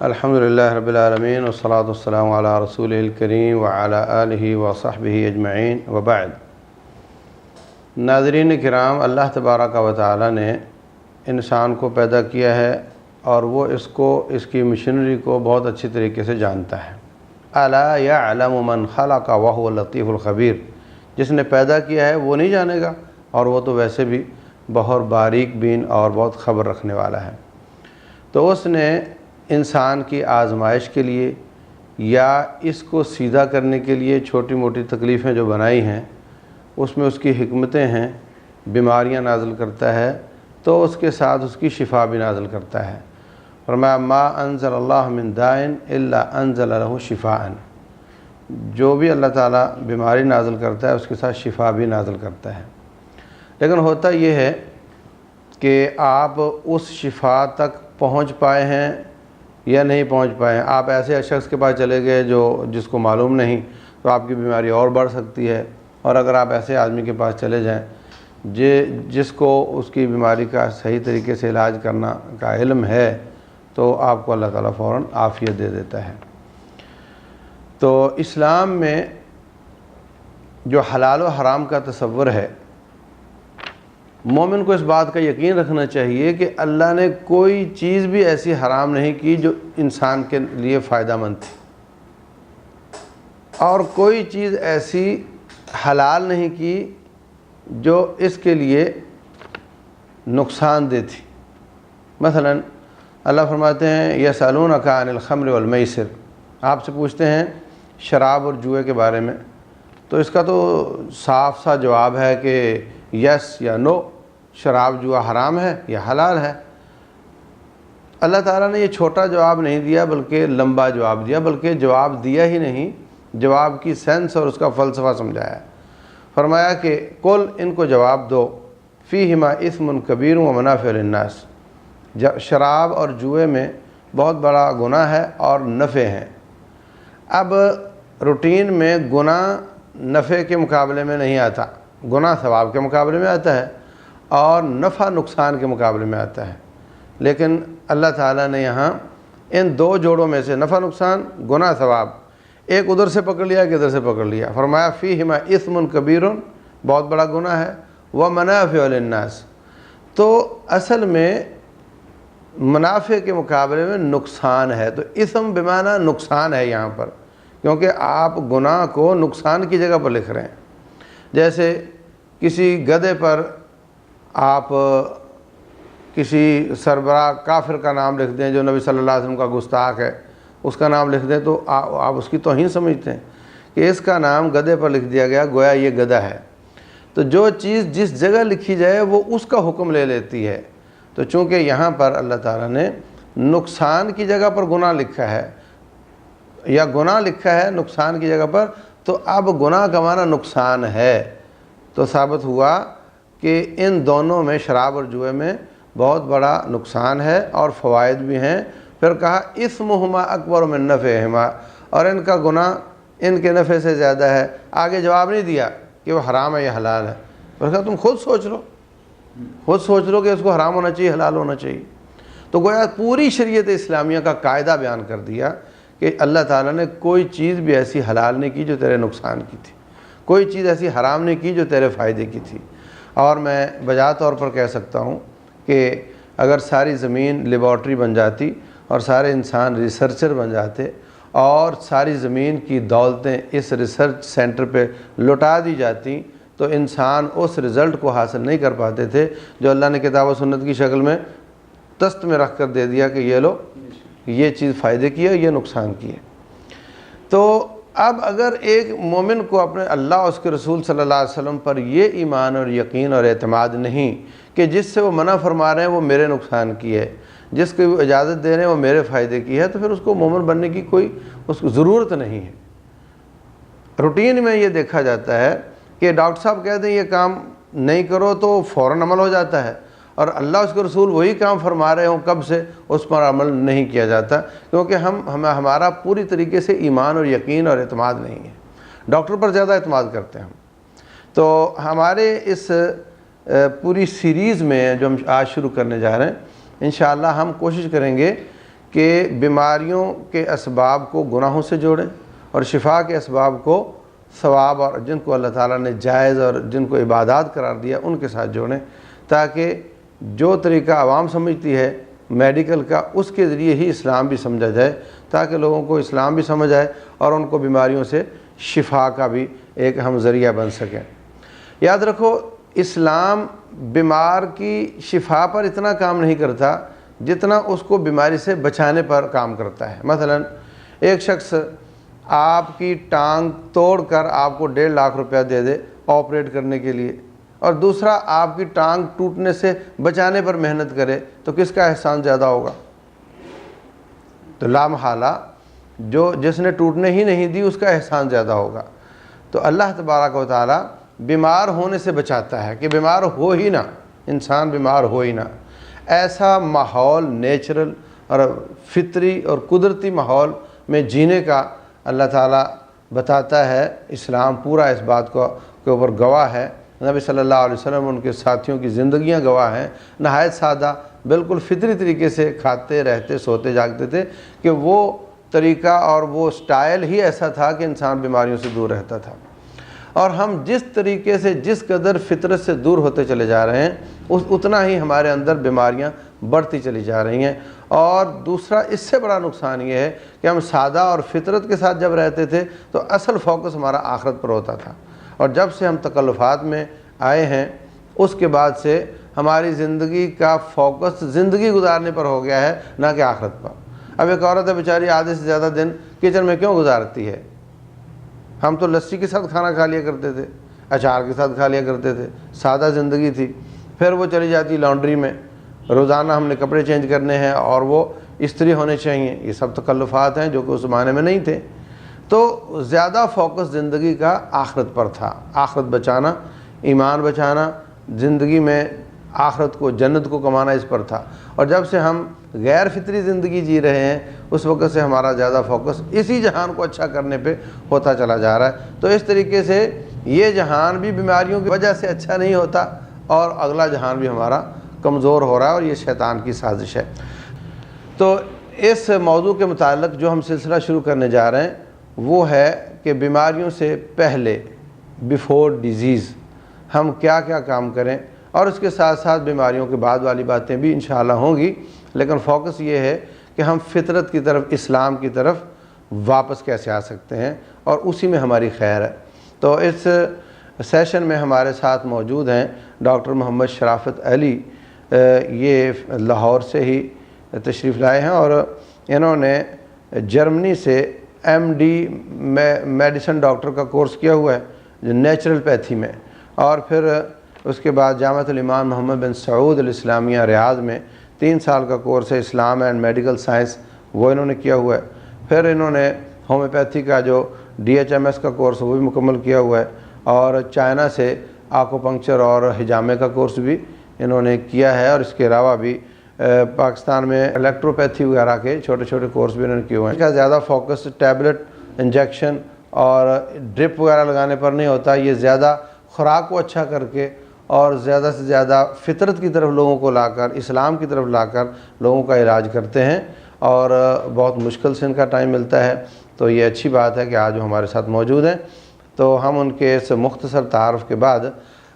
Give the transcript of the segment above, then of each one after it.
الحمدللہ رب العالمین والصلاة والسلام علی رسولہ الکریم وعلی آلہ وصحبہ اجمعین وبعد۔ ناظرین کرام، اللہ تبارک و تعالی نے انسان کو پیدا کیا ہے اور وہ اس کی مشینری کو بہت اچھی طریقے سے جانتا ہے۔ الا یعلم من خلق وهو اللطیف الخبیر، جس نے پیدا کیا ہے وہ نہیں جانے گا، اور وہ تو ویسے بھی بہت باریک بین اور بہت خبر رکھنے والا ہے۔ تو اس نے انسان کی آزمائش کے لیے یا اس کو سیدھا کرنے کے لیے چھوٹی موٹی تکلیفیں جو بنائی ہیں، اس میں اس کی حکمتیں ہیں۔ بیماریاں نازل کرتا ہے تو اس کے ساتھ اس کی شفا بھی نازل کرتا ہے۔ فرمایا ما انزل اللہ من دائن الا انزل له شفاء، جو بھی اللہ تعالیٰ بیماری نازل کرتا ہے اس کے ساتھ شفا بھی نازل کرتا ہے۔ لیکن ہوتا یہ ہے کہ آپ اس شفا تک پہنچ پائے ہیں یا نہیں پہنچ پائے ہیں۔ آپ ایسے شخص کے پاس چلے گئے جس کو معلوم نہیں، تو آپ کی بیماری اور بڑھ سکتی ہے۔ اور اگر آپ ایسے آدمی کے پاس چلے جائیں جس کو اس کی بیماری کا صحیح طریقے سے علاج کرنا کا علم ہے، تو آپ کو اللہ تعالیٰ فوراً عافیت دے دیتا ہے۔ تو اسلام میں جو حلال و حرام کا تصور ہے، مومن کو اس بات کا یقین رکھنا چاہیے کہ اللہ نے کوئی چیز بھی ایسی حرام نہیں کی جو انسان کے لیے فائدہ مند تھی، اور کوئی چیز ایسی حلال نہیں کی جو اس کے لیے نقصان دہ تھی۔ مثلا اللہ فرماتے ہیں یسألونک عن الخمر والمیسر، آپ سے پوچھتے ہیں شراب اور جوئے کے بارے میں، تو اس کا تو صاف سا جواب ہے کہ یس یا نو، شراب جوا حرام ہے یا حلال ہے۔ اللہ تعالیٰ نے یہ چھوٹا جواب نہیں دیا بلکہ لمبا جواب دیا، بلکہ جواب دیا ہی نہیں، جواب کی سینس اور اس کا فلسفہ سمجھایا۔ فرمایا کہ قل، ان کو جواب دو، فیہما اثم کبیر و منافع للناس، شراب اور جوئے میں بہت بڑا گناہ ہے اور نفع ہیں۔ اب روٹین میں گناہ نفع کے مقابلے میں نہیں آتا، گناہ ثواب کے مقابلے میں آتا ہے اور نفع نقصان کے مقابلے میں آتا ہے۔ لیکن اللہ تعالیٰ نے یہاں ان دو جوڑوں میں سے نفع نقصان، گناہ ثواب، ایک ادھر سے پکڑ لیا کہ ادھر سے پکڑ لیا۔ فرمایا فیہما اثم کبیر، بہت بڑا گناہ ہے، ومنافع للناس، تو اصل میں منافع کے مقابلے میں نقصان ہے۔ تو اثم بمعنی نقصان ہے یہاں پر، کیونکہ آپ گناہ کو نقصان کی جگہ پر لکھ رہے ہیں۔ جیسے کسی گدھے پر آپ کسی سربراہ کافر کا نام لکھ دیں جو نبی صلی اللہ علیہ وسلم کا گستاخ ہے، اس کا نام لکھ دیں تو آپ اس کی توہین سمجھتے ہیں کہ اس کا نام گدھے پر لکھ دیا گیا، گویا یہ گدھا ہے۔ تو جو چیز جس جگہ لکھی جائے وہ اس کا حکم لے لیتی ہے۔ تو چونکہ یہاں پر اللہ تعالیٰ نے نقصان کی جگہ پر گناہ لکھا ہے یا گناہ لکھا ہے نقصان کی جگہ پر، تو اب گناہ کا معنی نقصان ہے۔ تو ثابت ہوا کہ ان دونوں میں، شراب اور جوئے میں، بہت بڑا نقصان ہے اور فوائد بھی ہیں۔ پھر کہا اسمہما اکبر من نفعہما، اور ان کا گناہ ان کے نفع سے زیادہ ہے۔ آگے جواب نہیں دیا کہ وہ حرام ہے یا حلال ہے، پھر کہا تم خود سوچ لو کہ اس کو حرام ہونا چاہیے حلال ہونا چاہیے۔ تو گویا پوری شریعت اسلامیہ کا قاعدہ بیان کر دیا کہ اللہ تعالیٰ نے کوئی چیز بھی ایسی حلال نہیں کی جو تیرے نقصان کی تھی، کوئی چیز ایسی حرام نہیں کی جو تیرے فائدے کی تھی۔ اور میں بجا طور پر کہہ سکتا ہوں کہ اگر ساری زمین لیبارٹری بن جاتی اور سارے انسان ریسرچر بن جاتے اور ساری زمین کی دولتیں اس ریسرچ سینٹر پہ لوٹا دی جاتی، تو انسان اس رزلٹ کو حاصل نہیں کر پاتے تھے جو اللہ نے کتاب و سنت کی شکل میں دست میں رکھ کر دے دیا کہ یہ لو، یہ چیز فائدے کی ہے، یہ نقصان کی ہے۔ تو اب اگر ایک مومن کو اپنے اللہ اور اس کے رسول صلی اللہ علیہ وسلم پر یہ ایمان اور یقین اور اعتماد نہیں کہ جس سے وہ منع فرما رہے ہیں وہ میرے نقصان کی ہے، جس کو وہ اجازت دے رہے ہیں وہ میرے فائدے کی ہے، تو پھر اس کو مومن بننے کی کوئی اس کو ضرورت نہیں ہے۔ روٹین میں یہ دیکھا جاتا ہے کہ ڈاکٹر صاحب کہتے ہیں یہ کام نہیں کرو تو فوراً عمل ہو جاتا ہے، اور اللہ اس کے رسول وہی کام فرما رہے ہوں کب سے اس پر عمل نہیں کیا جاتا، کیونکہ ہمارا پوری طریقے سے ایمان اور یقین اور اعتماد نہیں ہے۔ ڈاکٹر پر زیادہ اعتماد کرتے ہیں ہم۔ تو ہمارے اس پوری سیریز میں جو ہم آج شروع کرنے جا رہے ہیں، انشاءاللہ ہم کوشش کریں گے کہ بیماریوں کے اسباب کو گناہوں سے جوڑیں اور شفا کے اسباب کو ثواب اور جن کو اللہ تعالیٰ نے جائز اور جن کو عبادات قرار دیا ان کے ساتھ جوڑیں، تاکہ جو طریقہ عوام سمجھتی ہے میڈیکل کا، اس کے ذریعے ہی اسلام بھی سمجھا جائے، تاکہ لوگوں کو اسلام بھی سمجھ آئے اور ان کو بیماریوں سے شفا کا بھی ایک ہم ذریعہ بن سکیں۔ یاد رکھو، اسلام بیمار کی شفا پر اتنا کام نہیں کرتا جتنا اس کو بیماری سے بچانے پر کام کرتا ہے۔ مثلا ایک شخص آپ کی ٹانگ توڑ کر آپ کو 1.5 لاکھ روپیہ دے دے آپریٹ کرنے کے لیے، اور دوسرا آپ کی ٹانگ ٹوٹنے سے بچانے پر محنت کرے، تو کس کا احسان زیادہ ہوگا؟ تو لا محالہ جس نے ٹوٹنے ہی نہیں دی اس کا احسان زیادہ ہوگا۔ تو اللہ تبارک و تعالی بیمار ہونے سے بچاتا ہے کہ بیمار ہو ہی نہ، انسان بیمار ہو ہی نہ۔ ایسا ماحول نیچرل اور فطری اور قدرتی ماحول میں جینے کا اللہ تعالیٰ بتاتا ہے۔ اسلام پورا اس بات کے اوپر گواہ ہے۔ نبی صلی اللہ علیہ وسلم ان کے ساتھیوں کی زندگیاں گواہ ہیں، نہایت سادہ، بالکل فطری طریقے سے کھاتے رہتے سوتے جاگتے تھے، کہ وہ طریقہ اور وہ سٹائل ہی ایسا تھا کہ انسان بیماریوں سے دور رہتا تھا۔ اور ہم جس طریقے سے جس قدر فطرت سے دور ہوتے چلے جا رہے ہیں اتنا ہی ہمارے اندر بیماریاں بڑھتی چلی جا رہی ہیں۔ اور دوسرا اس سے بڑا نقصان یہ ہے کہ ہم سادہ اور فطرت کے ساتھ جب رہتے تھے تو اصل فوکس ہمارا آخرت پر ہوتا تھا، اور جب سے ہم تکلفات میں آئے ہیں اس کے بعد سے ہماری زندگی کا فوکس زندگی گزارنے پر ہو گیا ہے، نہ کہ آخرت پر۔ اب ایک عورت ہے بیچاری آدھے سے زیادہ دن کچن میں کیوں گزارتی ہے؟ ہم تو لسی کے ساتھ کھانا کھا لیا کرتے تھے، اچار کے ساتھ کھا لیا کرتے تھے، سادہ زندگی تھی۔ پھر وہ چلی جاتی لانڈری میں، روزانہ ہم نے کپڑے چینج کرنے ہیں اور وہ استری ہونے چاہیے۔ یہ سب تکلفات ہیں جو کہ اس زمانے میں نہیں تھے۔ تو زیادہ فوکس زندگی کا آخرت پر تھا، آخرت بچانا، ایمان بچانا، زندگی میں آخرت کو، جنت کو کمانا اس پر تھا۔ اور جب سے ہم غیر فطری زندگی جی رہے ہیں اس وقت سے ہمارا زیادہ فوکس اسی جہان کو اچھا کرنے پہ ہوتا چلا جا رہا ہے۔ تو اس طریقے سے یہ جہان بھی بیماریوں کی وجہ سے اچھا نہیں ہوتا، اور اگلا جہان بھی ہمارا کمزور ہو رہا ہے، اور یہ شیطان کی سازش ہے۔ تو اس موضوع کے متعلق جو ہم سلسلہ شروع کرنے جا رہے ہیں وہ ہے کہ بیماریوں سے پہلے، بیفور ڈیزیز، ہم کیا کیا کام کریں، اور اس کے ساتھ ساتھ بیماریوں کے بعد والی باتیں بھی انشاءاللہ ہوں گی، لیکن فوکس یہ ہے کہ ہم فطرت کی طرف، اسلام کی طرف واپس کیسے آ سکتے ہیں، اور اسی میں ہماری خیر ہے۔ تو اس سیشن میں ہمارے ساتھ موجود ہیں ڈاکٹر محمد شرافت علی، یہ لاہور سے ہی تشریف لائے ہیں، اور انہوں نے جرمنی سے MD میڈیسن ڈاکٹر کا کورس کیا ہوا ہے جو نیچرل پیتھی میں، اور پھر اس کے بعد جامعۃ الامام محمد بن سعود الاسلامیہ ریاض میں 3 سال کا کورس ہے اسلام اینڈ میڈیکل سائنس، وہ انہوں نے کیا ہوا ہے۔ پھر انہوں نے ہومیوپیتھی کا جو DHMS کا کورس وہ بھی مکمل کیا ہوا ہے، اور چائنا سے آکوپنکچر اور حجامے کا کورس بھی انہوں نے کیا ہے، اور اس کے علاوہ بھی پاکستان میں الیکٹروپیتھی وغیرہ کے چھوٹے چھوٹے کورس بھی انہوں نے کیے ہوئے ہیں۔ اس کا زیادہ فوکس ٹیبلٹ، انجیکشن اور ڈرپ وغیرہ لگانے پر نہیں ہوتا، یہ زیادہ خوراک کو اچھا کر کے اور زیادہ سے زیادہ فطرت کی طرف لوگوں کو لا کر، اسلام کی طرف لا کر لوگوں کا علاج کرتے ہیں، اور بہت مشکل سے ان کا ٹائم ملتا ہے۔ تو یہ اچھی بات ہے کہ آج وہ ہمارے ساتھ موجود ہیں۔ تو ہم ان کے اس مختصر تعارف کے بعد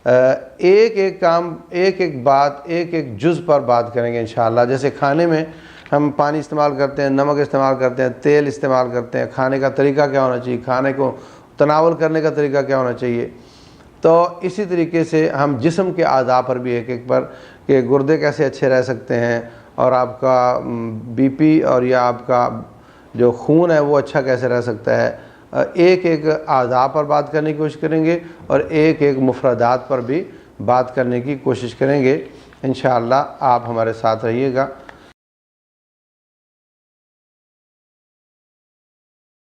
ایک ایک کام، ایک ایک بات، ایک ایک جز پر بات کریں گے انشاءاللہ۔ جیسے کھانے میں ہم پانی استعمال کرتے ہیں، نمک استعمال کرتے ہیں، تیل استعمال کرتے ہیں، کھانے کا طریقہ کیا ہونا چاہیے، کھانے کو تناول کرنے کا طریقہ کیا ہونا چاہیے۔ تو اسی طریقے سے ہم جسم کے اعضاء پر بھی ایک ایک پر، کہ گردے کیسے اچھے رہ سکتے ہیں، اور آپ کا BP اور یا آپ کا جو خون ہے وہ اچھا کیسے رہ سکتا ہے، ایک ایک اعضاء پر بات کرنے کی کوشش کریں گے، اور ایک ایک مفردات پر بھی بات کرنے کی کوشش کریں گے۔ انشاءاللہ آپ ہمارے ساتھ رہیے گا۔